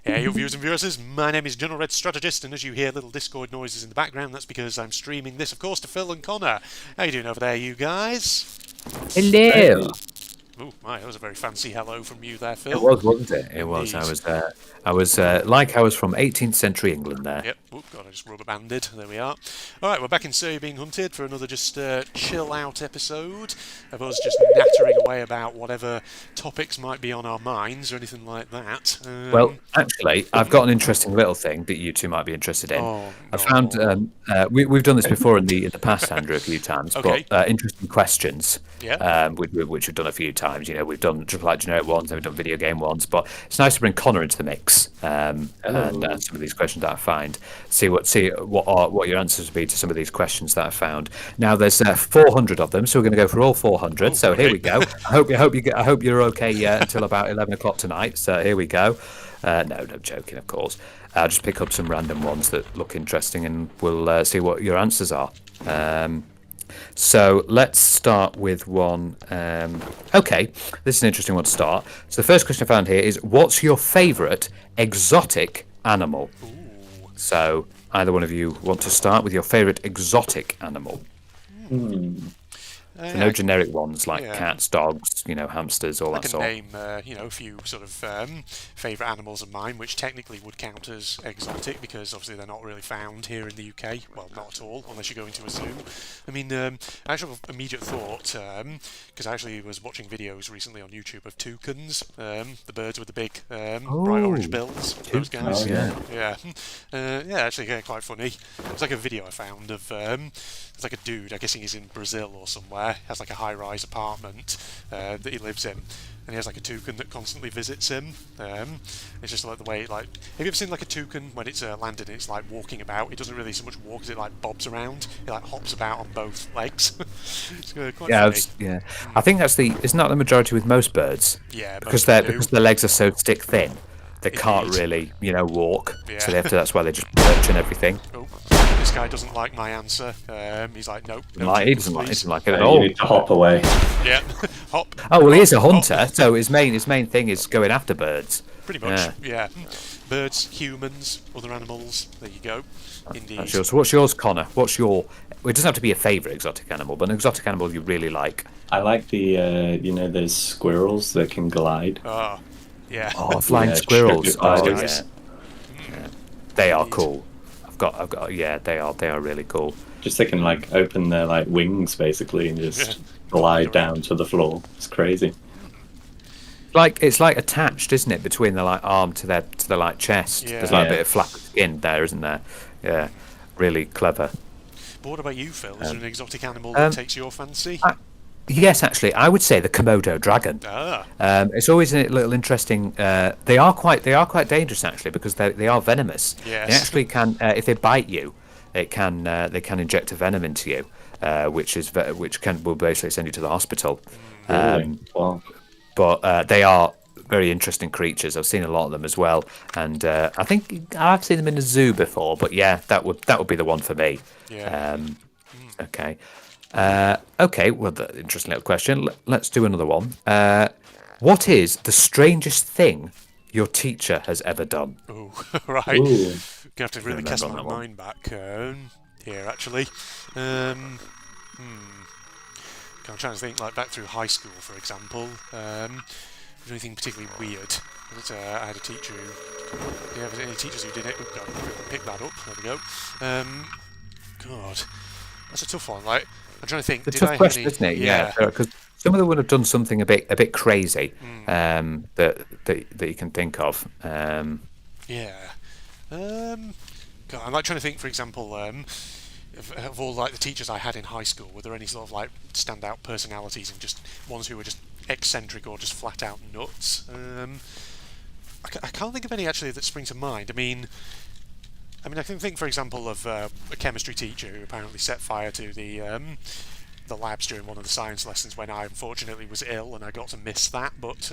Hey, your viewers and viewers, my name is General Red Strategist, and as you hear little Discord noises in the background, that's because I'm streaming this, of course, to Phil and Connor. How you doing over there, you guys? Hello. Hey. Oh, my, that was a very fancy hello from you there, It Phil. was, wasn't it? It was. Indeed. I was like I was from 18th century England there. Yep. Oh, God, I just rubber banded. There we are. All right, we're back in Surrey being hunted for another just chill out episode of us just nattering away about whatever topics might be on our minds or anything like that. Well, actually, I've got an interesting little thing that you two might be interested in. Oh, I found no. we've done this before in the past, Andrew, a few times, Okay. but interesting questions, Yeah. which we've done a few times. You know, we've done triple like generic ones, and we've done video game ones, but it's nice to bring Connor into the mix and some of these questions that I find. See what your answers would be to some of these questions that I found. Now there's 400 of them, so we're going to go for all 400. Oh, So here okay. we go. I hope you're okay until about 11 o'clock tonight. So here we go. No joking, of course. I'll just pick up some random ones that look interesting, and we'll see what your answers are. So let's start with one. Okay, this is an interesting one to start. So the first question I found here is, what's your favourite exotic animal? Ooh. So either one of you want to start with your favourite exotic animal? So no generic ones like yeah. cats, dogs, hamsters, all I that can sort. name, a few sort of favourite animals of mine, which technically would count as exotic because obviously they're not really found here in the UK. Well, not at all, unless you're going to a zoo. I mean, actual immediate thought, because I actually was watching videos recently on YouTube of toucans, the birds with the big bright orange bills. Those guys. Toucans, yeah. Yeah, actually, quite funny. It's like a video I found of. It's like a dude, I'm guessing he's in Brazil or somewhere, has like a high-rise apartment that he lives in, and he has like a toucan that constantly visits him. It's just like the way, like, have you ever seen like a toucan when it's landed and it's like walking about? It doesn't really so much walk as it like bobs around. It like hops about on both legs. It's quite Yeah, funny. yeah. I think isn't that the majority with most birds? Yeah, Because most of them do. because their legs are so stick thin, they can't Indeed. really, walk. Yeah. So that's why they just perch and everything. Oh, this guy doesn't like my answer. He's like, nope, no Like he toucans, doesn't please. like it at You all. need to hop away. Yeah, hop. Oh well, he is a Hop. hunter, so his main thing is going after birds. Pretty much, Yeah. yeah. Birds, humans, other animals. There you go. Indeed. That's yours. So what's yours, Connor? What's your? Well, it doesn't have to be a favourite exotic animal, but an exotic animal you really like. I like the, those squirrels that can glide. Oh, yeah. Oh, flying Yeah, squirrels. sugar Oh gliders. yeah, they are Indeed. cool. I've got. Yeah, they are really cool. Just they can like open their like wings basically and just glide down to the floor. It's crazy. It's like attached, isn't it, between the like arm to their like chest? Yeah. There's like a Yeah. bit of flap of skin there, isn't there? Yeah, really clever. But what about you, Phil? Is there an exotic animal that takes your fancy? Yes, actually, I would say the Komodo dragon. Ah, It's always a little interesting. They are quite dangerous actually because they are venomous. Yes. They actually can, if they bite you, they can inject a venom into you, which will basically send you to the hospital. Really? Wow. But they are very interesting creatures. I've seen a lot of them as well, and I think I've seen them in a zoo before. But yeah, that would be the one for me. yeah. Okay. Okay. Well, interesting little question. Let's do another one. What is the strangest thing your teacher has ever done? Oh, right. Ooh. Gonna have to really remember cast on my that one. mind back here, actually. I'm trying to think, like back through high school, for example. Was there anything particularly weird? But, I had a teacher who. Do you have any teachers who did it? Oh, God, pick that up. There we go. God, that's a tough one. Like, I'm trying to think. It's a Did tough I question, have any? isn't it? Yeah. Because some of them would have done something a bit crazy that you can think of. Yeah. God, I'm like trying to think. For example, of all like the teachers I had in high school, were there any sort of like standout personalities and just ones who were just eccentric or just flat out nuts? I can't think of any actually that spring to mind. I can think, for example, of a chemistry teacher who apparently set fire to the labs during one of the science lessons when I unfortunately was ill and I got to miss that. But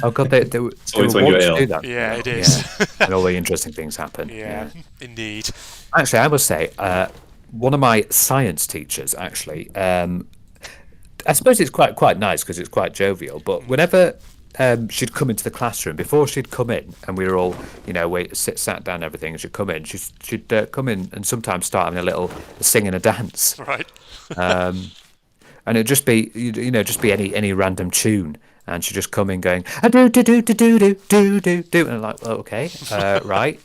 Oh God, they were always when you're wont to ill. do that. yeah, it is. And all the interesting things happen. Yeah, indeed. Actually, I must say, one of my science teachers, actually, I suppose it's quite nice because it's quite jovial. But whenever she'd come into the classroom, before she'd come in, and we were all, sat down and everything, and she'd come in, she'd come in and sometimes start having a little sing and a dance. Right. And it'd just be, just be any random tune. And she'd just come in going, do, do, do, do, do, do, do, do, do. And I'm like, well, okay, right.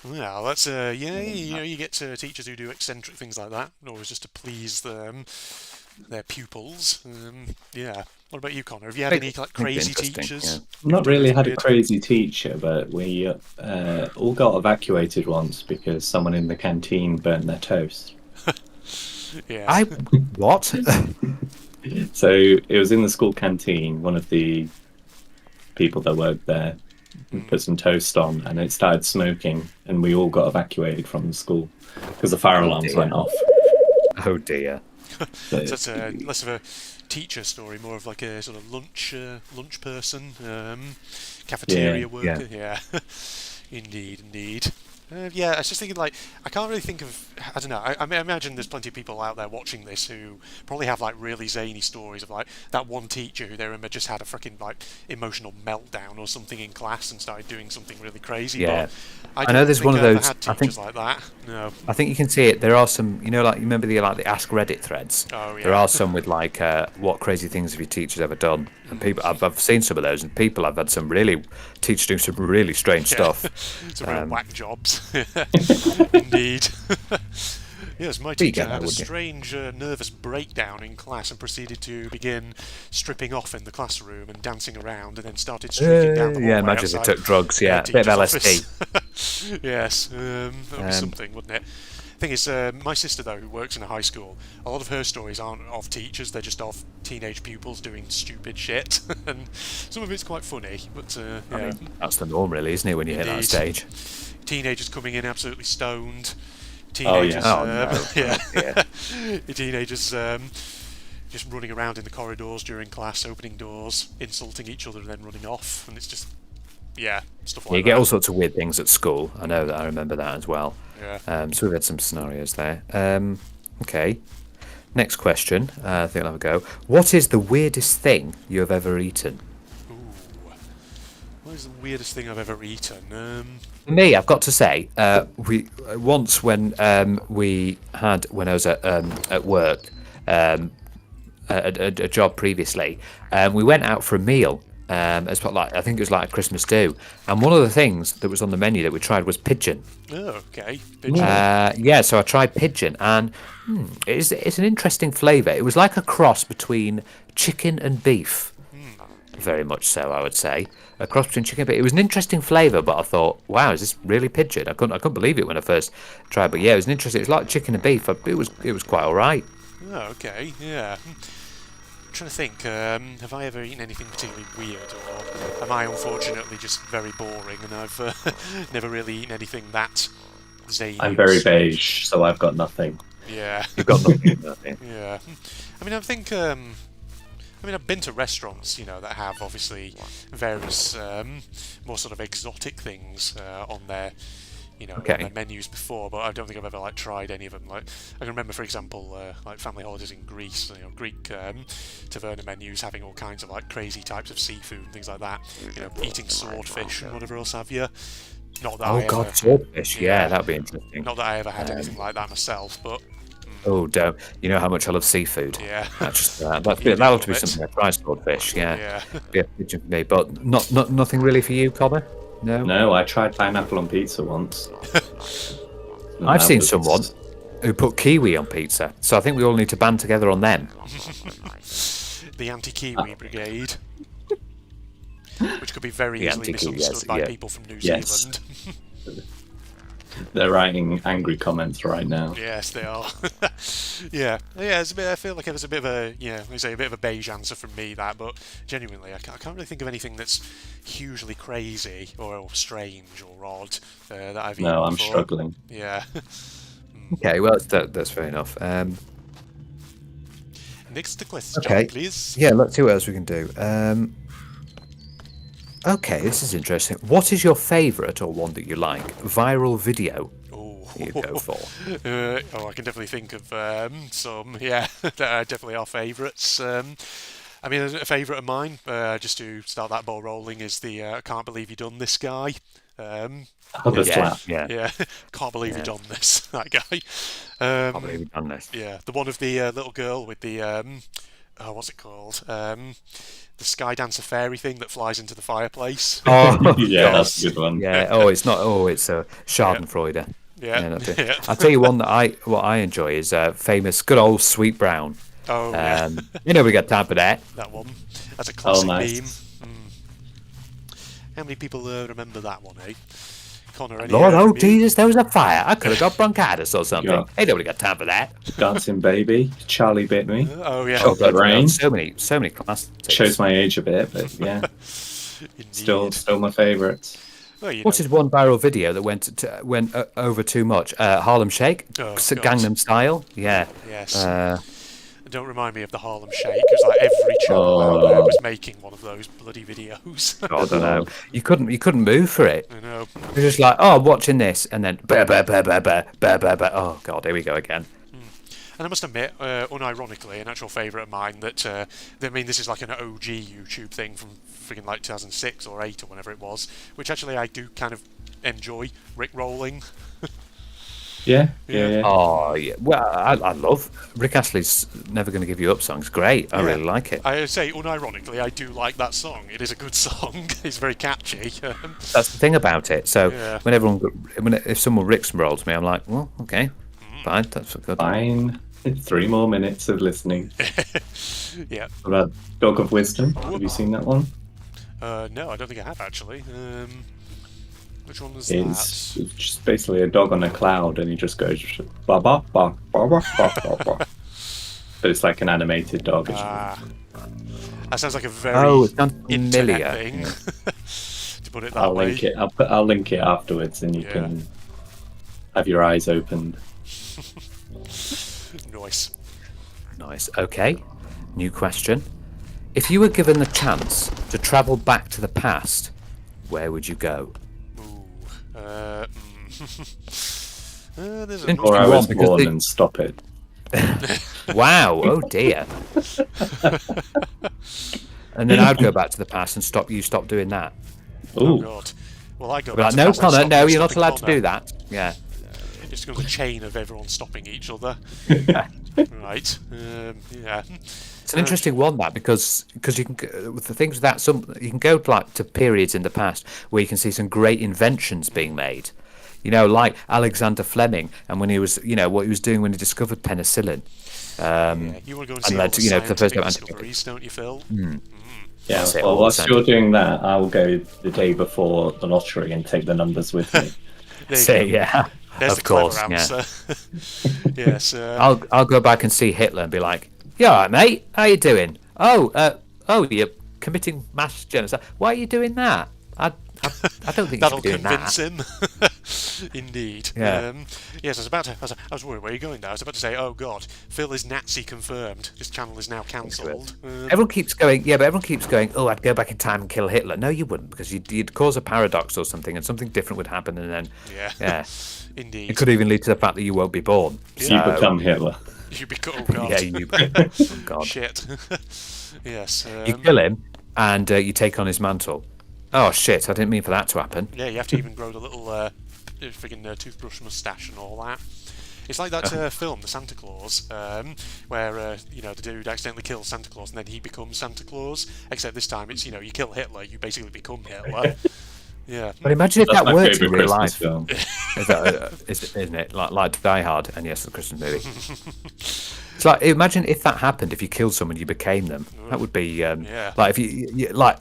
Well, that's you get teachers who do eccentric things like that, always just to please their pupils. Yeah. What about you, Connor? Have you had any like crazy teachers? I've not really had a Weird? crazy teacher, but we all got evacuated once because someone in the canteen burnt their toast. Yeah. What? So it was in the school canteen. One of the people that worked there put some toast on, and it started smoking, and we all got evacuated from the school because the fire alarms dear. went off. Oh dear. So that's less of a teacher story, more of like a sort of lunch person, cafeteria worker. Yeah. Indeed. Yeah, I was just thinking, like, I can't really think of, I don't know, I imagine there's plenty of people out there watching this who probably have, like, really zany stories of, like, that one teacher who they remember just had a freaking, like, emotional meltdown or something in class and started doing something really crazy. Yeah. But I know there's one of I've those- had I think- teachers like that. No. I think you can see it. There are some, you remember the Ask Reddit threads? Oh, yeah. There are some with like, what crazy things have your teachers ever done? And people, I've seen some of those, and people have had teachers doing some really strange stuff. Some real whack jobs. Indeed. Yes, my You teacher get that, had a wouldn't you? strange nervous breakdown in class and proceeded to begin stripping off in the classroom and dancing around, and then started streaking down the hallway Yeah, imagine they outside took drugs. Yeah, the bit of teacher's LSD. office. Yes, that would be something, wouldn't it? Thing is, my sister though, who works in a high school, a lot of her stories aren't of teachers; they're just of teenage pupils doing stupid shit, and some of it's quite funny. But yeah. I mean, that's the norm, really, isn't it? When you hit that Indeed. stage. Teenagers coming in absolutely stoned. Oh, yeah. Teenagers, Oh, no. yeah. Teenagers just running around in the corridors during class, opening doors, insulting each other, and then running off. And it's just, stuff like You that. get all sorts of weird things at school. I know that. I remember that as well. Yeah. So we've had some scenarios there. Okay. Next question. I think I'll have a go. What is the weirdest thing you have ever eaten? Ooh. What is the weirdest thing I've ever eaten? For me, I've got to say, we once when we had when I was at work, a job previously, we went out for a meal. As part, like I think it was like a Christmas do, and one of the things that was on the menu that we tried was pigeon. Oh, okay. Pigeon. Yeah, so I tried pigeon, and it's an interesting flavour. It was like a cross between chicken and beef, very much so, I would say. A cross between chicken and beef. It was an interesting flavour, but I thought, wow, is this really pigeon? I couldn't believe it when I first tried, but yeah, it was an interesting. It was like chicken and beef. It was quite all right. Oh, okay. Yeah. I'm trying to think, have I ever eaten anything particularly weird, or am I unfortunately just very boring and I've never really eaten anything that zany? I'm very beige, so I've got nothing. Yeah. You've got nothing. Yeah. I mean, I've been to restaurants, that have obviously various more sort of exotic things on their on Okay. their menus before, but I don't think I've ever tried any of them. Like I can remember, for example, like family holidays in Greece, Greek taverna menus having all kinds of crazy types of seafood and things like that. Eating swordfish and whatever else have you. Not that I Oh God, ever, swordfish. yeah. Yeah, that'd be interesting. not that I ever had anything like that myself, but Oh, don't. You know how much I love seafood. yeah. That's just You that'll do have love to be it. something I try. Swordfish. Yeah. Yeah. Yeah, pigeon for me, but nothing really for you, Connor. No. No, I tried pineapple on pizza once. And I've that seen was- someone who put kiwi on pizza, so I think we all need to band together on them. The anti-Kiwi brigade, which could be very The easily anti-Kiwi, misunderstood yes, by yeah. people from New Yes. Zealand. They're writing angry comments right now. Yes, they are. Yeah. It's a bit. I feel like it was a bit of a, like I say, a bit of a beige answer from me that, but genuinely, I can't really think of anything that's hugely crazy or strange or odd that I've eaten No, I'm before. struggling. Yeah. Okay, well that's fair enough. Next question, Okay. please. Yeah, let's see what else we can do. Okay, this is interesting. What is your favourite or one that you like viral video Oh. you go for? I can definitely think of some. Yeah, that are definitely our favourites. I mean, a favourite of mine, just to start that ball rolling, is the "I can't believe you done this" guy. Um, Oh, the yeah, Yeah, slap. yeah. yeah, can't believe you Yeah. done this. That guy. Can't believe Um, we've done this. yeah, the one of the little girl with the oh, what's it called? The sky dancer fairy thing that flies into the fireplace. Oh Yeah, God. that's a good one. Yeah. Oh, it's not. Oh, it's a Yeah, Schadenfreude. yeah, Yeah, that's it. yeah. I'll tell you one that I enjoy is famous good old Sweet Brown. Oh yeah, We got time for that. that one. That's a Oh, classic meme. nice. How many people remember that one, eh? Connor, any Lord, oh from you? Jesus, there was a fire. I could have got bronchitis or something. Yeah. Ain't nobody got time for that. Dancing Baby, Charlie Bit Me. Oh yeah, Chocolate God, Rain. so many classics. Shows my age a bit, but yeah, indeed. still my favourite. Well, you What's know. his one viral video that went over too much? Harlem Shake, Oh, Gangnam Style. Yeah. Yes. Uh, Don't remind me of the Harlem Shake, because like every channel out there Oh. was making one of those bloody videos. God, I don't know. You couldn't move for it. I know. You're just like, oh, I'm watching this, and then bah, bah, bah, bah, bah, bah, bah, bah. Oh God, here we go again. And I must admit, unironically, an actual favourite of mine that, I mean, this is like an OG YouTube thing from friggin' like 2006 or 8 or whenever it was, which actually I do kind of enjoy, Rick rolling. Yeah, Yeah. yeah. Oh yeah. Well, I love Rick Astley's "Never Gonna Give You Up" song's great. I Yeah. really like it. I say, unironically, I do like that song. It is a good song. It's very catchy. That's the thing about it. So Yeah. if someone Ricks rolls me, I'm like, well, okay, fine, that's good. Fine. 3 more minutes of listening. Yeah. What about Dog of Wisdom? Have you seen that one? No, I don't think I have actually. Which one was It's that? just basically a dog on a cloud, and he just goes ba ba ba ba ba ba ba ba. But it's like an animated dog. Ah, that sounds like a very Oh, it sounds internet familiar. thing. To put it that I'll way. link it. I'll link it afterwards, and you Yeah. can have your eyes opened. Nice. Nice. Okay. New question. If you were given the chance to travel back to the past, where would you go? Ooh. There's a Interesting Or I one, was because born the- and stop it. Wow. Oh dear. And then I'd go back to the past and stop doing that. Oh Ooh, god. Well, I go Be back like, to no, past and Connor, stop- no, you're not stopping allowed to Connor. do that. Yeah. It just becomes a chain of everyone stopping each other. Right. Yeah. It's an interesting one that because you can with the things that you can go to periods in the past where you can see some great inventions being made, like Alexander Fleming and when he was what he was doing when he discovered penicillin. Yeah. You want to go and see all led the to, the first scientific time discoveries, don't you, Phil? yeah. That's it, Well, all whilst the you're doing that, I'll go the day before the lottery and take the numbers with me. There you So, go. yeah, There's of the course, clever yeah. answer. Yes. I'll go back and see Hitler and be like, "Yeah, all right, mate, how you doing? Oh, you're committing mass genocide. Why are you doing that? I don't think you That'll should be doing convince that." him. Indeed. Yeah. Yes, I was worried where are you going now. I was about to say, oh god, Phil is Nazi confirmed. This channel is now cancelled. Everyone keeps going, yeah, but everyone keeps going, oh, I'd go back in time and kill Hitler. No, you wouldn't, because you'd cause a paradox or something, and something different would happen, and then, Yeah. Indeed. it could even lead to the fact that you won't be born. You So, become Hitler. You become. Oh god. yeah, oh, God. Shit. Yes. You kill him, and you take on his mantle. Oh, shit, I didn't mean for that to happen. Yeah, you have to even grow the little friggin' toothbrush moustache and all that. It's like that film, The Santa Claus, where the dude accidentally kills Santa Claus and then he becomes Santa Claus. Except this time it's you kill Hitler, you basically become Hitler. Yeah. But imagine if That's that my worked in favourite real Christmas life. film. Isn't it? Like Die Hard, and yes, the Christmas movie. It's like, imagine if that happened. If you killed someone, you became them. That would be like if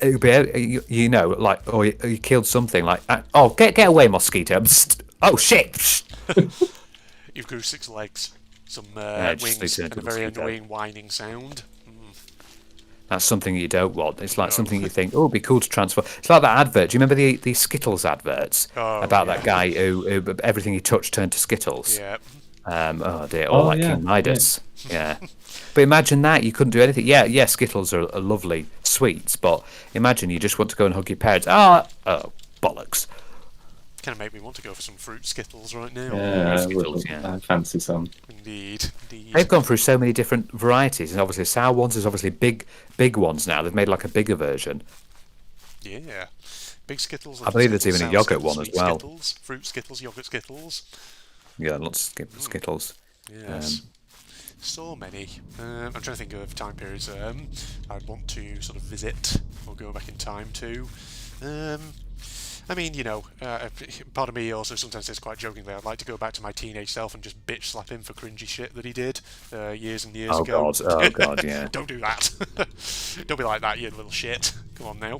it would be or you killed something like oh get away mosquito. Psst. Oh shit. You've grew 6 legs, some just wings, leads and into a very mosquito. annoying whining sound. That's something you don't want. It's like something you think, oh, it'd be cool to transfer. It's like that advert. Do you remember the Skittles adverts Oh, about yeah. that guy who everything he touched turned to Skittles? Yeah. Oh dear, or Oh, like yeah, King Midas. Yeah. But imagine that you couldn't do anything. Yeah, Skittles are lovely sweets, but imagine you just want to go and hug your parents. Oh, bollocks. kind of make me want to go for some fruit Skittles right now. Yeah, Skittles, yeah. I fancy some. Indeed. They've gone through so many different varieties, and obviously sour ones is obviously big ones now. They've made like a bigger version. Yeah. Big Skittles. I believe there's Skittles, even a sour yogurt Skittles, one as sweet well. Skittles, fruit Skittles, yogurt Skittles. Yeah, lots of Skittles. Yes. So many. I'm trying to think of time periods I'd want to sort of visit or go back in time to. I mean, part of me also sometimes says quite jokingly, I'd like to go back to my teenage self and just bitch slap him for cringy shit that he did years and years ago. Oh god, yeah. Don't do that. Don't be like that, you little shit. Come on now.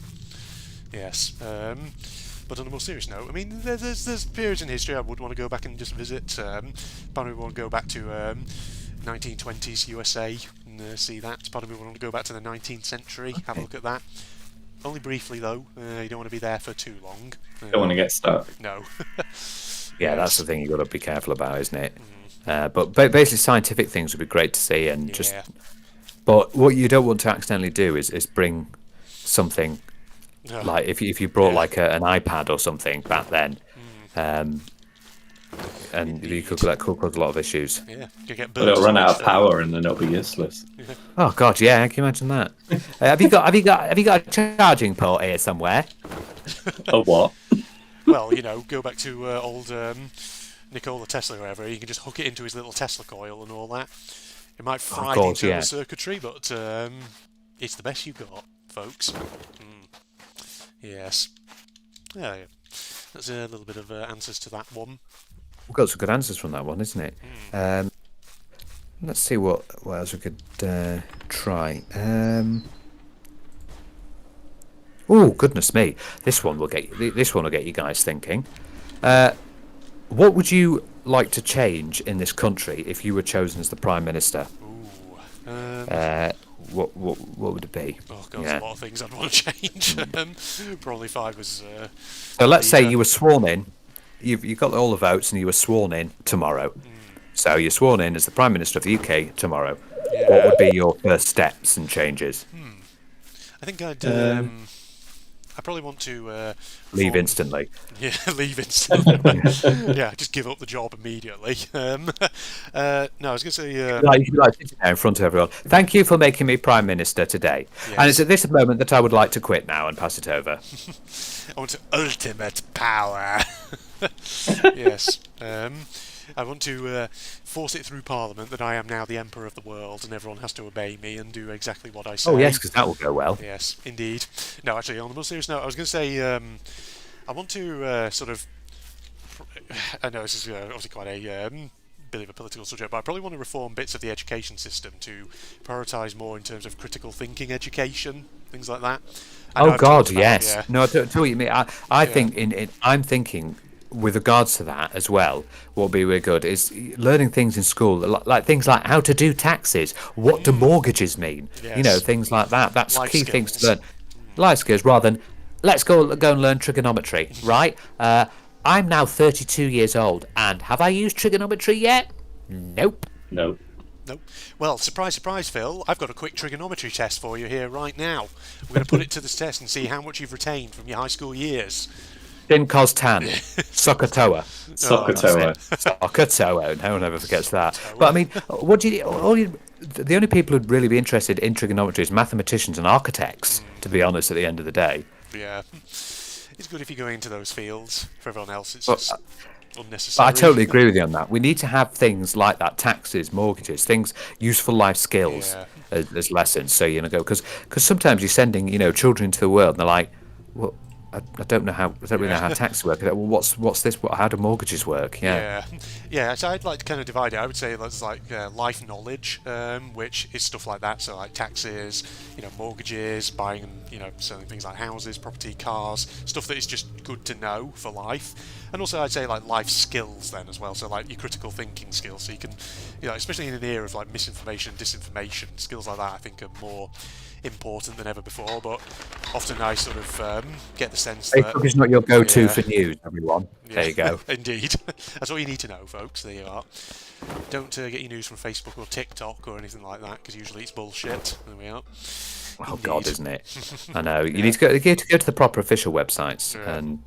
Yes. But on a more serious note, I mean, there's periods in history I would want to go back and just visit. Part of me want to go back to 1920s USA and see that. Part of me want to go back to the 19th century, have a look at that. Only briefly though. You don't want to be there for too long. Don't want to get stuck. No. Yeah, that's the thing you've got to be careful about, isn't it? But basically, scientific things would be great to see, and just. But what you don't want to accidentally do is bring something like if you brought like an iPad or something back then, and you could that could cause a lot of issues. Yeah, you get But it'll run out of power and then it'll be useless. Oh god, yeah, can you imagine that? Have you got a charging port here somewhere? A what? Well, go back to old Nikola Tesla or whatever. You can just hook it into his little Tesla coil and all that. It might fry the internal circuitry, but it's the best you've got, folks. Yes. Yeah. That's a little bit of answers to that one. We've got some good answers from that one, isn't it? Let's see what else we could try. Oh goodness me! This one will get you guys thinking. What would you like to change in this country if you were chosen as the Prime Minister? What would it be? Oh god, there's a lot of things I'd want to change. Probably if I was. So let's say you were sworn in. You've got all the votes, and you were sworn in tomorrow. So you're sworn in as the Prime Minister of the UK tomorrow. Yeah. What would be your first steps and changes? I think I'd. I probably want to Leave instantly. Yeah, leave instantly. Yeah, just give up the job immediately. No, I was going to say. You could like sit there in front of everyone. Thank you for making me Prime Minister today. Yes. And it's at this moment that I would like to quit now and pass it over. I want ultimate power. Yes. I want to force it through Parliament that I am now the Emperor of the world and everyone has to obey me and do exactly what I say. Oh yes, because that will go well. Yes, indeed. No, actually, on a more serious note, I was going to say I want to sort of. I know this is obviously quite a bit of a political subject, but I probably want to reform bits of the education system to prioritise more in terms of critical thinking education, things like that. Oh God, yes. Yeah. No, I don't know what you mean. I think I'm thinking with regards to that as well. What would be really good is learning things in school, like things like how to do taxes, what do mortgages mean, Yes. Things like that. That's Life key things skills. to learn. Life skills rather than let's go and learn trigonometry, right? I'm now 32 years old, and have I used trigonometry yet? Nope. No. Nope. Well, surprise, surprise, Phil. I've got a quick trigonometry test for you here right now. We're going to put it to this test and see how much you've retained from your high school years. Din cos tan, Sokotoa. Sokotoa. Sokotoa. No one ever forgets that. But I mean, the only people who'd really be interested in trigonometry is mathematicians and architects, to be honest, at the end of the day. Yeah. It's good if you're going into those fields. For everyone else, it's just But unnecessary. I totally agree with you on that. We need to have things like that, taxes, mortgages, things, useful life skills as lessons. So, because sometimes you're sending, children into the world and they're like, well, I don't really know how taxes work. Well, what's this? How do mortgages work? Yeah. So I'd like to kind of divide it. I would say that's like life knowledge, which is stuff like that. So like taxes, mortgages, buying and selling things like houses, property, cars, stuff that is just good to know for life. And also I'd say like life skills then as well. So like your critical thinking skills. So you can, especially in an era of like misinformation, disinformation, skills like that I think are more important than ever before, but often I sort of get the sense that Facebook is not your go-to for news, everyone. There you go. Indeed. That's all you need to know, folks. There you are. Don't get your news from Facebook or TikTok or anything like that, because usually it's bullshit. There we are. Oh God, isn't it? I know. You need to go to the proper official websites and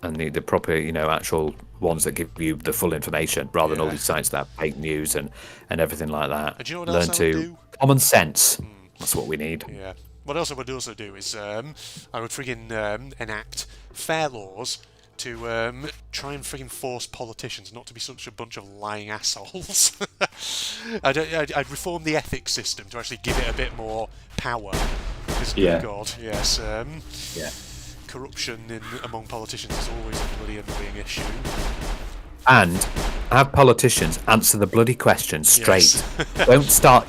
and the proper, actual ones that give you the full information, rather than all Yeah. these sites that have fake news and everything like that. And do you know what Learn else I would to do? common sense. That's what we need. Yeah. What else I would also do is I would friggin' enact fair laws to try and friggin' force politicians not to be such a bunch of lying assholes. I'd reform the ethics system to actually give it a bit more power. Because, Yeah. good God, yes. Yeah. Corruption among politicians is always a bloody annoying issue. And have politicians answer the bloody questions straight. Yes. Don't start,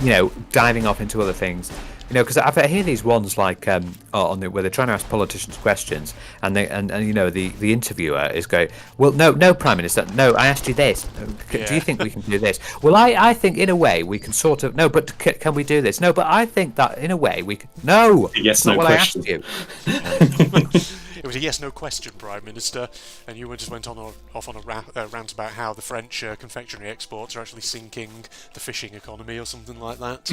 diving off into other things. Because I hear these ones like where they're trying to ask politicians questions, and the interviewer is going, well, no, Prime Minister, no, I asked you this. Do Yeah. you think we can do this? Well, I think in a way we can sort of. No, but can we do this? No, but I think that in a way we can. No, Yes, that's not no what question. I asked you. It was a yes/no question, Prime Minister, and you just went off on a rant about how the French confectionery exports are actually sinking the fishing economy or something like that.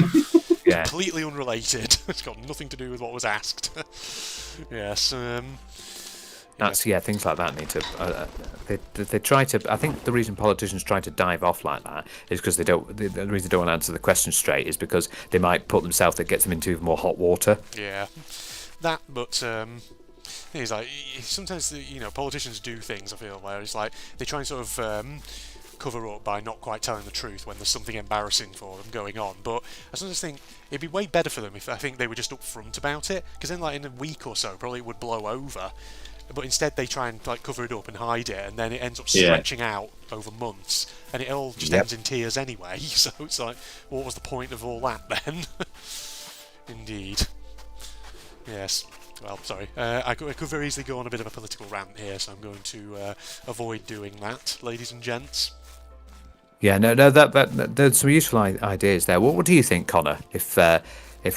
Yeah. Completely unrelated. It's got nothing to do with what was asked. Yes. That's things like that need to. They try to. I think the reason politicians try to dive off like that is because they don't. The reason they don't want to answer the question straight is because they might put themselves. That gets them into even more hot water. Yeah. That, but it's like sometimes politicians do things. I feel where it's like they try and sort of cover up by not quite telling the truth when there's something embarrassing for them going on. But I sometimes think it'd be way better for them if I think they were just upfront about it, because then like in a week or so probably it would blow over. But instead they try and like cover it up and hide it, and then it ends up stretching out over months, and it all just ends in tears anyway. So it's like, what was the point of all that then? Indeed. Yes. Well, sorry. I could very easily go on a bit of a political rant here, so I'm going to avoid doing that, ladies and gents. Yeah, no, that there's some useful ideas there. What do you think, Connor? If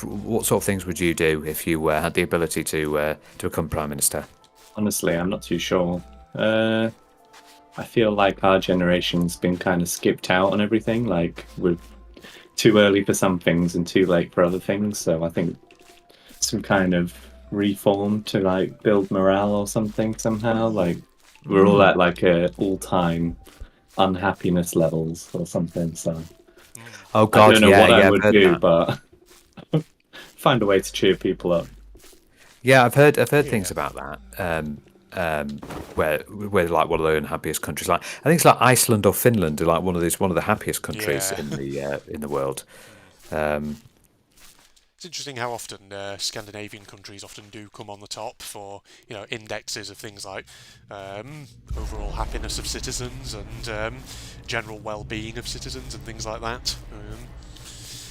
what sort of things would you do if you had the ability to become Prime Minister? Honestly, I'm not too sure. I feel like our generation's been kind of skipped out on everything. Like, we're too early for some things and too late for other things. So I think some kind of reform to like build morale or something somehow. Like, we're all at like a all-time unhappiness levels or something. So Oh God, I don't know what I I've would heard do, that. but find a way to cheer people up. Yeah, I've heard things about that. Where like one of the unhappiest countries, like I think it's like Iceland or Finland, are like one of the happiest countries Yeah. in the world. It's interesting how often Scandinavian countries often do come on the top for indexes of things like overall happiness of citizens and general well-being of citizens and things like that.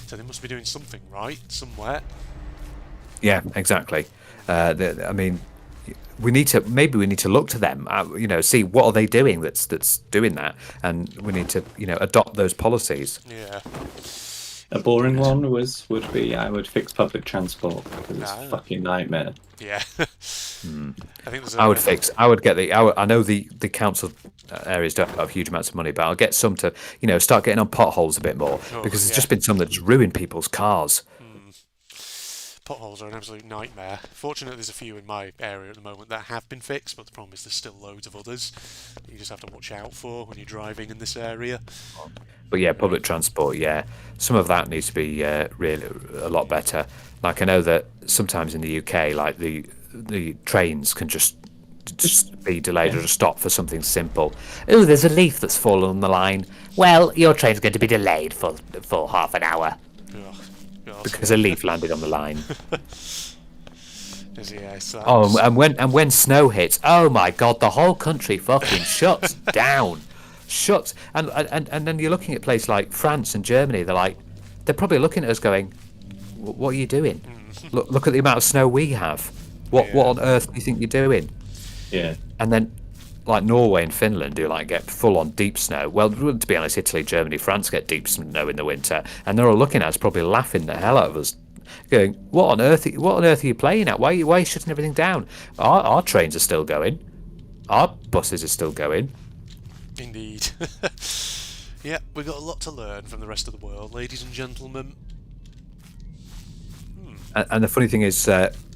So they must be doing something right somewhere. Yeah, exactly. I mean, we need to look to them. See what are they doing that's doing that, and we need to adopt those policies. Yeah. A boring one would be I would fix public transport because it's a fucking nightmare. Yeah. I think there's I know the council areas don't have huge amounts of money, but I'll get some to start getting on potholes a bit more, because there's just been some that just ruin people's cars. Potholes are an absolute nightmare. Fortunately, there's a few in my area at the moment that have been fixed, but the problem is there's still loads of others that you just have to watch out for when you're driving in this area. But yeah, public transport, some of that needs to be really a lot better. Like I know that sometimes in the UK, like the trains can just be delayed or just stop for something simple. Oh, there's a leaf that's fallen on the line. Well, your train's going to be delayed for half an hour Ugh, God. because a leaf landed on the line. So Oh, and when snow hits, oh my God, the whole country fucking shuts down. Shuts. And then you're looking at places like France and Germany, they're probably looking at us going, what are you doing? Look at the amount of snow we have. What on earth do you think you're doing? Yeah. And then like Norway and Finland do get full on deep snow. Well, to be honest, Italy, Germany, France get deep snow in the winter, and they're all looking at us, probably laughing the hell out of us, going, what on earth are you playing at? Why are you shutting everything down? Our trains are still going. Our buses are still going. Indeed. Yeah, we've got a lot to learn from the rest of the world, ladies and gentlemen. And the funny thing is,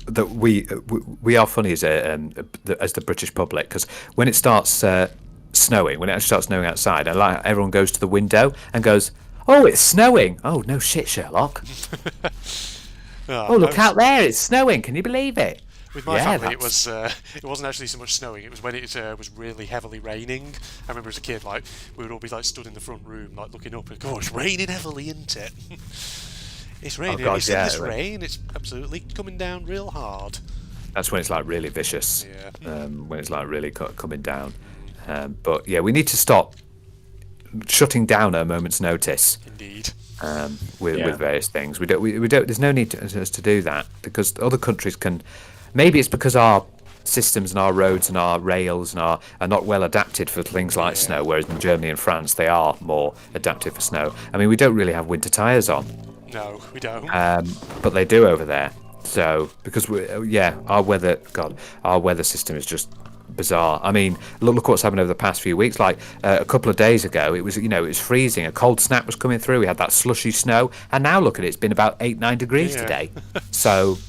that we are funny as the British public, because when it starts snowing, when it actually starts snowing outside, and like everyone goes to the window and goes, "Oh, it's snowing! Oh no, shit, Sherlock! Oh, look out there, it's snowing! Can you believe it?" With my Yeah, family, that's- it wasn't actually so much snowing. It was when it was really heavily raining. I remember as a kid, like we would all be like stood in the front room, like looking up, and go, "It's raining heavily, isn't it? It's raining. God, Have you seen yeah, this right. rain? It's absolutely coming down real hard." That's when it's like really vicious. Yeah. When it's like really coming down. But yeah, we need to stop shutting down at a moment's notice. Indeed. With various things. We don't. There's no need to do that, because other countries can. Maybe it's because our systems and our roads and our rails and are not well adapted for things like snow, whereas in Germany and France they are more adapted for snow. I mean, we don't really have winter tyres on, No, we don't. but they do over there. So because our weather system is just bizarre. I mean, look what's happened over the past few weeks. Like a couple of days ago, it was freezing. A cold snap was coming through. We had that slushy snow, and now look at it. It's been about 8-9 degrees Yeah. today. So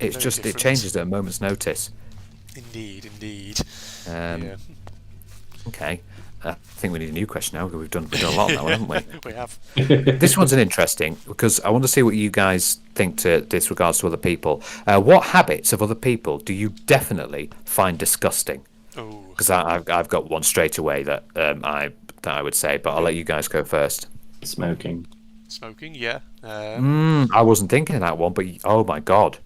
it's No just it difference. changes at a moment's notice. Indeed. Yeah, Okay, I think we need a new question now, because we've done a lot on that one, haven't we? we have. This one's an interesting, because I want to see what you guys think to this regards to other people. What habits of other people do you definitely find disgusting? Oh, Because I've got one straight away that I would say, but I'll let you guys go first. Smoking. smoking. Yeah. I wasn't thinking of that one, but oh my god,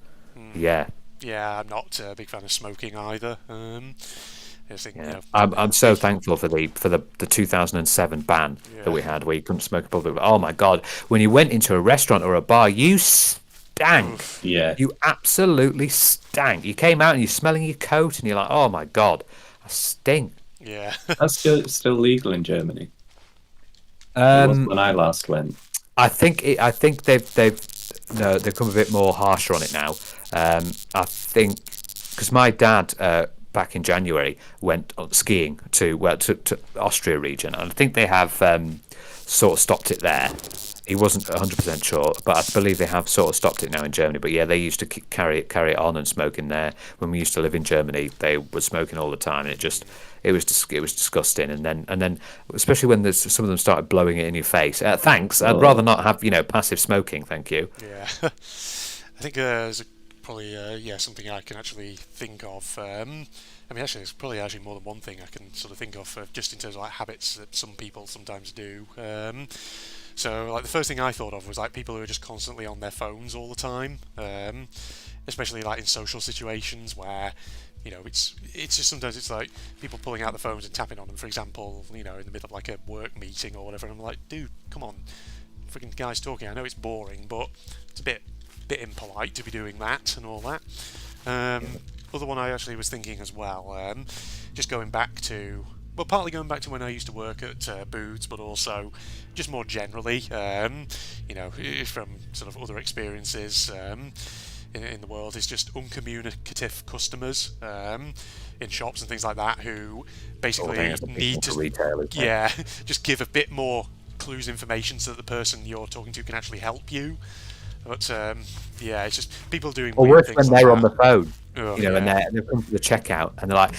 yeah. Yeah, I'm not a big fan of smoking either. I think, Yeah. I'm so thankful for the 2007 ban that we Yeah. had, where you couldn't smoke in public. Oh my god, when you went into a restaurant or a bar, you stank. Yeah. You absolutely stank. You came out and you're smelling your coat, and you're like, oh my god, I stink. Yeah. That's still legal in Germany. It wasn't when I last went. I think they've come a bit more harsher on it now. I think because my dad back in January went skiing to Austria region, and I think they have sort of stopped it there. He wasn't 100% sure, but I believe they have sort of stopped it now in Germany. But yeah, they used to carry it on and smoke in there. When we used to live in Germany, they were smoking all the time, and it was disgusting. And then especially when some of them started blowing it in your face. Thanks, I'd rather not have passive smoking. Thank you. Yeah. I think there's probably something I can actually think of. I mean, actually, there's probably actually more than one thing I can sort of think of, just in terms of like habits that some people sometimes do. So, like the first thing I thought of was like people who are just constantly on their phones all the time, especially like in social situations where it's just sometimes it's like people pulling out the phones and tapping on them. For example, in the middle of like a work meeting or whatever. And I'm like, dude, come on, freaking guy's talking. I know it's boring, but it's a bit impolite to be doing that and all that. Other one I actually was thinking as well, just going back to, well, partly going back to when I used to work at Boots, but also just more generally, from sort of other experiences in the world, is just uncommunicative customers in shops and things like that who basically need to, retailers. yeah, just give a bit more clues, information, so that the person you're talking to can actually help you. But it's just people doing. Or weird worse, things when like they're that. on the phone, Oh, and yeah. they come to the checkout, and they're like,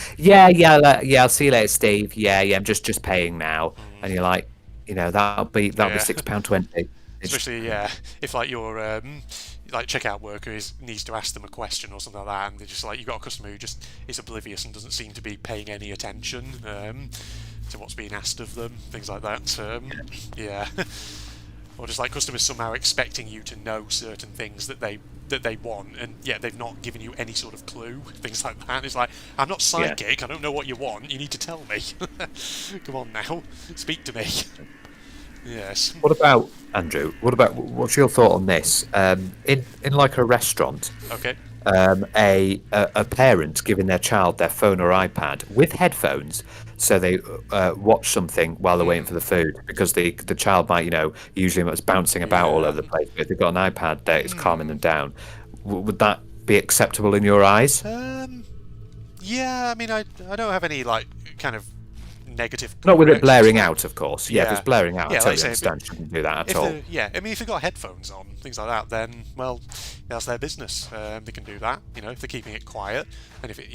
I'll see you later, Steve. Yeah, I'm just paying now, and you're like, that'll be £6.20. Especially if like your like checkout worker needs to ask them a question or something like that, and they're just like, you've got a customer who just is oblivious and doesn't seem to be paying any attention to what's being asked of them, things like that. Or just like customers somehow expecting you to know certain things that they want, and yet they've not given you any sort of clue, things like that. It's like, I'm not psychic, I don't know what you want, you need to tell me. Come on now, speak to me. Yes. What about Andrew? What's your thought on this? In like a restaurant, Okay. a parent giving their child their phone or iPad with headphones, so they watch something while they're waiting for the food, because the child might usually it's bouncing about all over the place. If they've got an iPad, that is calming them down. Would that be acceptable in your eyes? Yeah, I mean, I don't have any like kind of negative. Not with it reactions blaring to that. out, of course. Yeah, if it's blaring out, Yeah, I like totally I say, understand. Shouldn't do that at all. I mean, if they've got headphones on, things like that, then, well, that's their business. They can do that, if they're keeping it quiet, and if it,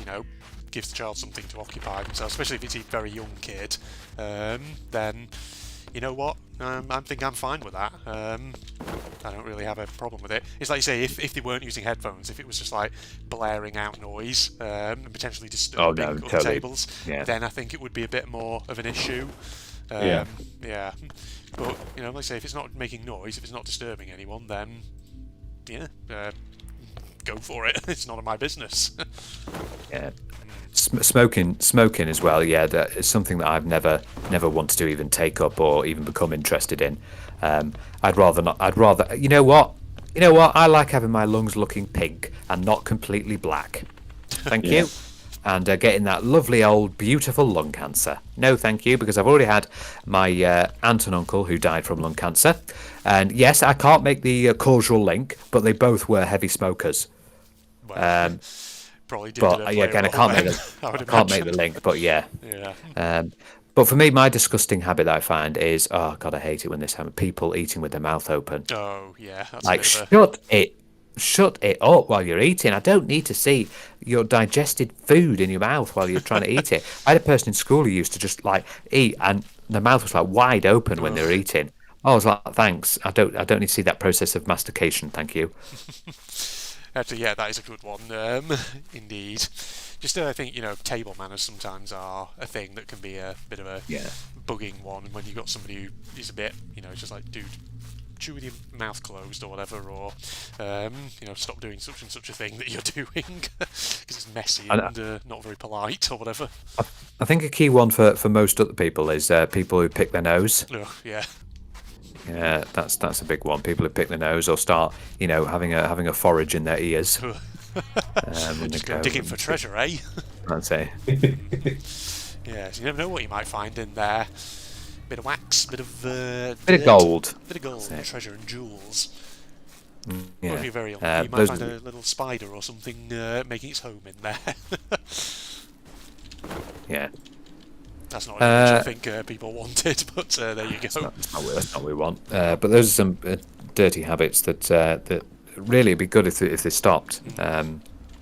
gives the child something to occupy themselves, especially if it's a very young kid, then, you know what, I think I'm fine with that. I don't really have a problem with it. It's like you say, if they weren't using headphones, if it was just like blaring out noise and potentially disturbing other totally. tables, then I think it would be a bit more of an issue. Yeah. Yeah. But, like I say, if it's not making noise, if it's not disturbing anyone, then, go for it. It's none of my business. Yeah. Smoking as well. Yeah, that is something that I've never wanted to even take up or even become interested in. I'd rather not. I'd rather. You know what? I like having my lungs looking pink and not completely black. Thank Yeah. you. And getting that lovely old beautiful lung cancer. No, thank you, because I've already had my aunt and uncle who died from lung cancer. And yes, I can't make the causal link, but they both were heavy smokers. Well, probably did. But yeah, again, I can't make the link. But yeah. Yeah. But for me, my disgusting habit that I find is, oh god, I hate it when this happens. People eating with their mouth open. Oh yeah. That's Like, a bit of shut it up while you're eating. I don't need to see your digested food in your mouth while you're trying to eat it. I had a person in school who used to just like eat and their mouth was like wide open when they were eating. I was like, thanks. I don't need to see that process of mastication. Thank you. Actually, yeah, that is a good one. Indeed. Just I think table manners sometimes are a thing that can be a bit of a bugging one when you've got somebody who is a bit just like, dude, chew with your mouth closed or whatever, or stop doing such and such a thing that you're doing because it's messy and not very polite or whatever. I think a key one for most other people is people who pick their nose. Oh, yeah. Yeah, that's a big one. People who pick their nose or start having a forage in their ears. Just go digging for treasure, eh? I'd say. Yeah, so you never know what you might find in there. Bit of wax, bit of Gold. bit of gold, treasure and jewels. Yeah. Or if you're very unlucky, you might find a little spider or something making its home in there. Yeah. That's not what I think people wanted, but there you go. That's not what we want. But those are some dirty habits that really it'd be good if they stopped.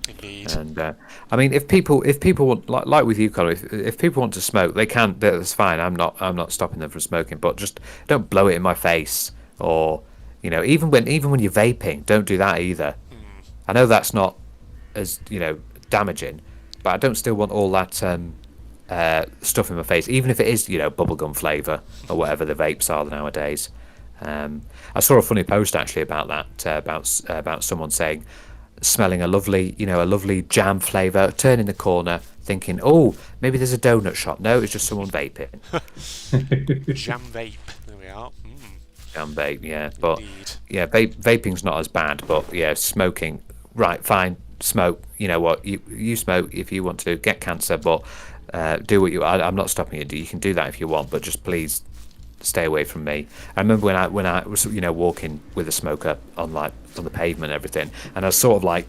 Indeed. And I mean, if people want, like with you, Colin, if people want to smoke, they can. That's fine. I'm not stopping them from smoking, but just don't blow it in my face, or even when you're vaping, don't do that either. I know that's not as damaging, but I don't still want all that stuff in my face, even if it is bubblegum flavour or whatever the vapes are nowadays. I saw a funny post actually about that about someone saying, smelling a lovely jam flavour, turning the corner, thinking, oh, maybe there's a donut shop. No, it's just someone vaping. Jam vape. There we are. Jam vape, yeah. But Indeed. yeah, vaping's not as bad. But yeah, smoking, right? Fine, smoke. You know what? You smoke if you want to get cancer, but do what you. I'm not stopping you. You can do that if you want, but just please stay away from me. I remember when I was walking with a smoker on the pavement and everything, and I was sort of like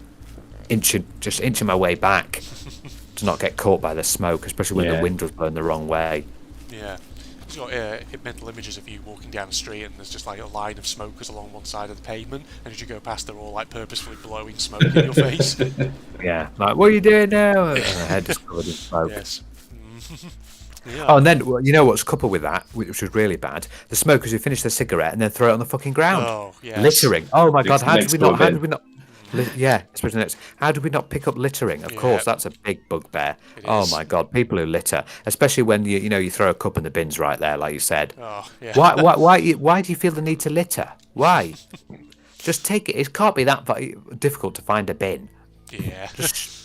inching my way back to not get caught by the smoke, especially when the wind was blowing the wrong way. Yeah. It's got mental images of you walking down the street and there's just like a line of smokers along one side of the pavement, and as you go past they're all like purposefully blowing smoke in your face. Yeah, like, what are you doing now? And my head just covered in smoke. Yes. Yeah. Oh, and then what's coupled with that, which was really bad, the smokers who finish their cigarette and then throw it on the fucking ground. Oh, yes. Littering. Oh my god, how did Next we door not yeah, especially next. How did we not pick up littering? Of course, that's a big bugbear. Oh is. my god, people who litter, especially when you throw a cup in the bins right there, like you said. Oh, yeah. Why do you feel the need to litter? Why? Just take it. It can't be that difficult to find a bin. Yeah. Just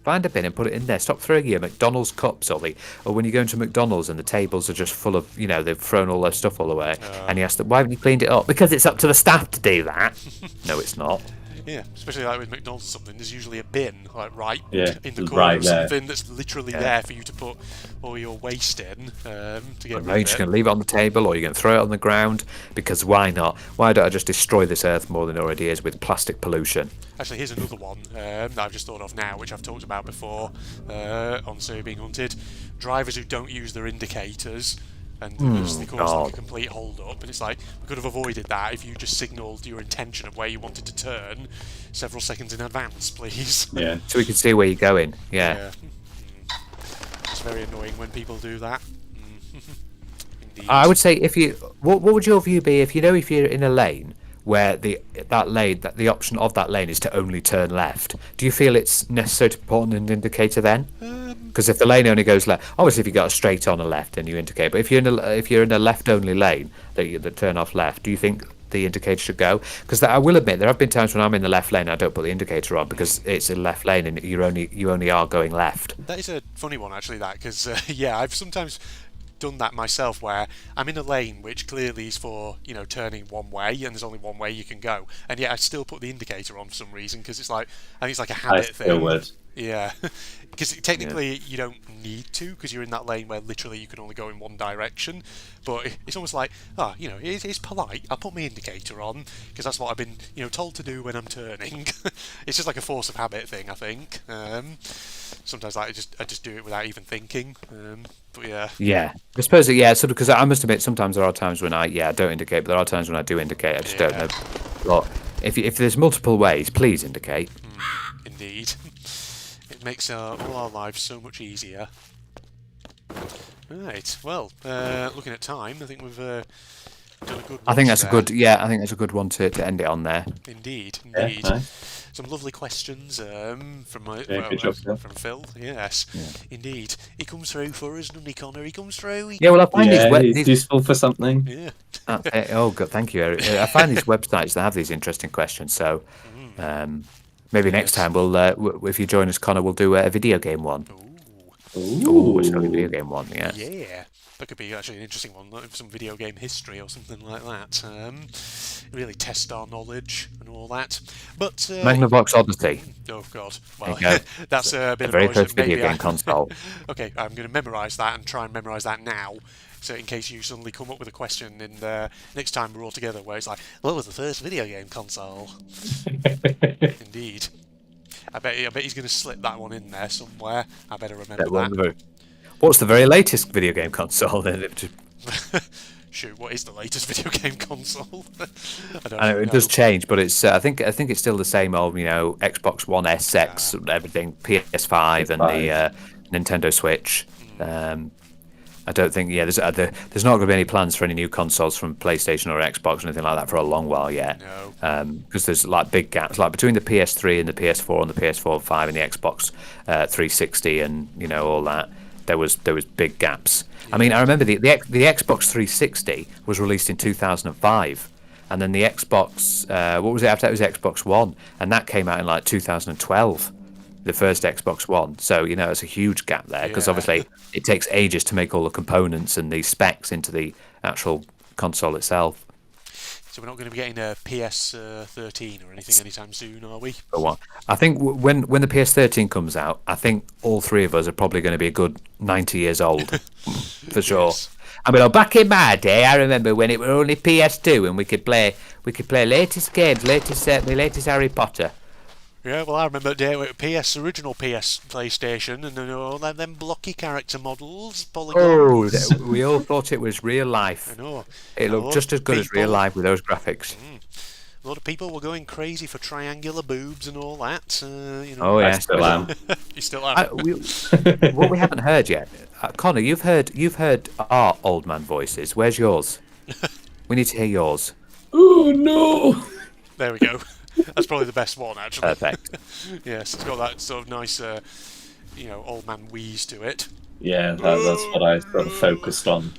find a bin and put it in there. Stop throwing your McDonald's cups or when you go into McDonald's and the tables are just full of, they've thrown all their stuff all away. And you ask them, why haven't you cleaned it up? Because it's up to the staff to do that. No, it's not. Yeah, especially like with McDonald's or something, there's usually a bin like right Yeah, in the corner right of there. something that's literally there for you to put all your waste in to get Are rid you of just it. going to leave it on the table, or are you going to throw it on the ground? Because why not? Why don't I just destroy this earth more than it already is with plastic pollution? Actually, here's another one that I've just thought of now, which I've talked about before on So Being Hunted. Drivers who don't use their indicators and they cause like God. a complete hold up. And it's like, we could have avoided that if you just signalled your intention of where you wanted to turn several seconds in advance, please. Yeah. So we can see where you're going. Yeah. It's very annoying when people do that. Indeed. I would say if you, what would your view be if you're in a lane where the option of that lane is to only turn left? Do you feel it's necessary to put on an indicator then? Because if the lane only goes left, obviously if you got a straight on a left, then you indicate. But if you're in a left only lane that turn off left, do you think the indicator should go? Because I will admit there have been times when I'm in the left lane, I don't put the indicator on because it's a left lane and you only are going left. That is a funny one, actually, that, because, yeah, I've sometimes done that myself where I'm in a lane which clearly is for, turning one way and there's only one way you can go. And yet I still put the indicator on for some reason because it's like, I think it's like a habit thing. still would. Yeah, because technically you don't need to because you're in that lane where literally you can only go in one direction. But it's almost like, it's polite. I'll put my indicator on because that's what I've been, told to do when I'm turning. It's just like a force of habit thing, I think. Sometimes I just do it without even thinking. But yeah. Yeah, I suppose yeah. So because I must admit, sometimes there are times when I don't indicate, but there are times when I do indicate. I just don't know. But if there's multiple ways, please indicate. Indeed. It makes all our lives so much easier. Right, well, looking at time, I think we've done a good I think watch that's there. I think that's a good one to end it on there. Indeed. Yeah, nice. Some lovely questions from good job, Phil. from Phil. Yes, indeed. He comes through for us, doesn't he, Connor? He comes through. Yeah, well, I find Yeah, these it's useful for something. Yeah. oh good, thank you, Eric. I find these websites that have these interesting questions. So maybe next time if you join us, Connor, we'll do a video game one. Ooh. It's not a video game one. Yeah. Yeah, that could be actually an interesting one, like some video game history or something like that. Really test our knowledge and all that. But Magnavox Odyssey. oh god, well, There you go. that's a bit The of very noise first that video maybe game console. Okay, I'm going to memorise that and try and memorise that now. So in case you suddenly come up with a question in next time we're all together where it's like, what was the first video game console? Indeed. I bet he's going to slip that one in there somewhere. I better remember that. What's the very latest video game console? Shoot, what is the latest video game console? I don't I know know. it does change, but it's I think it's still the same old, Xbox One S, X, everything, PS5 and the Nintendo Switch. I don't think there's not going to be any plans for any new consoles from PlayStation or Xbox or anything like that for a long while yet. No. Because there's like big gaps, like between the PS3 and the PS4 and the PS4 5 and the Xbox 360 and all that. There was big gaps. I mean, I remember the Xbox 360 was released in 2005, and then the Xbox what was it after that? It was Xbox One, and that came out in like 2012. The first Xbox One, so it's a huge gap there because obviously it takes ages to make all the components and the specs into the actual console itself. So we're not going to be getting a PS13 or anything anytime soon, are we? For what? I think when the PS13 comes out, I think all three of us are probably going to be a good 90 years old, for sure. Yes. I mean, back in my day, I remember when it were only PS2 and we could play latest games, the latest Harry Potter. Yeah, well, I remember the day with original PS PlayStation, and all them blocky character models, polygons. Oh, we all thought it was real life. I know. It A lot looked just of as good as real people- life with those graphics. A lot of people were going crazy for triangular boobs and all that. Oh I yeah, still am. You still are. what we haven't heard yet, Connor, you've heard our old man voices. Where's yours? We need to hear yours. Oh no! There we go. That's probably the best one, actually. Perfect. Yes, it's got that sort of nice, old man wheeze to it. Yeah, that's what I sort of focused on.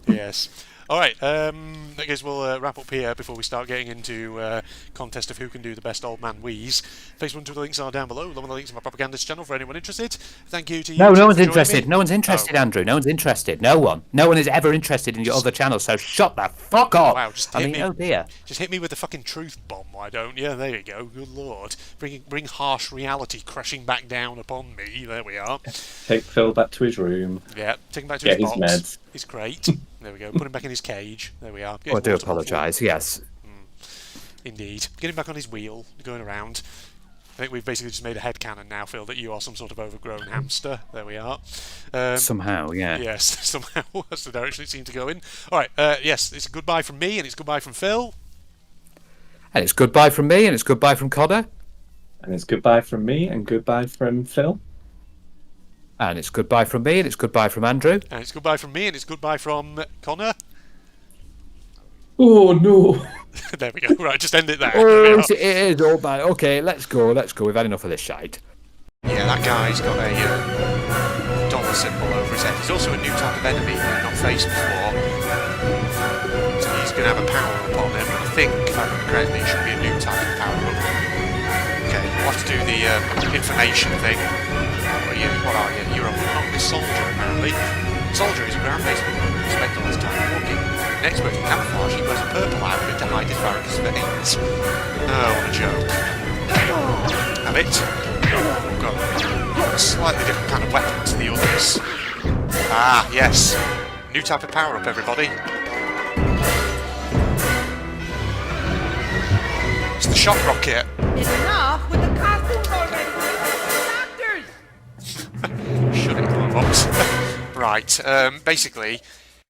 Yes. All right. I guess we'll wrap up here before we start getting into contest of who can do the best old man wheeze. Facebook and Twitter links are down below, along with the links of my propagandist channel for anyone interested. Thank you to you. No, two no one's for joining interested. me. No one's interested, Andrew. No one's interested. No one. No one is ever interested in your other channel. So shut the fuck up. Wow, just I hit mean, me. oh dear. Just hit me with the fucking truth bomb, why don't you? There you go. Good lord. Bring harsh reality crashing back down upon me. There we are. Take Phil back to his room. Yeah, take him back to Get his his box. meds. He's great. There we go. Put him back in his cage. There we are. Get Oh, I his do water bottle. apologise. Yes. Indeed. Get him back on his wheel, going around. I think we've basically just made a headcanon now, Phil, that you are some sort of overgrown hamster. There we are. Somehow, yeah. Yes, somehow that's the direction it seemed to go in. All right, yes, it's a goodbye from me and it's goodbye from Phil. And it's goodbye from me, and it's goodbye from Connor, And it's goodbye from me and goodbye from Phil. and it's goodbye from me, and it's goodbye from Andrew. And it's goodbye from me and it's goodbye from Connor. Oh no! There we go. Right, just end it there. There Oh, we it is all bad. Okay, let's go. We've had enough of this shite. Yeah, that guy's got a dollar symbol over his head. He's also a new type of enemy we've not faced before. So he's going to have a power-up on him. I think, if I remember correctly, it should be a new type of power-up. Okay, we'll have to do the information thing. What are you? You're a monotonous soldier, apparently. Soldier is a ground-based military who spent all his time walking. An expert in camouflage, he wears a purple outfit to hide his varicose veins. Oh, what a joke. Have it. Oh, got a slightly different kind of weapon to the others. Ah, yes. New type of power-up, everybody. It's the shock rocket. Enough with the costumes already. Doctors! Shut it, Box. Right, basically,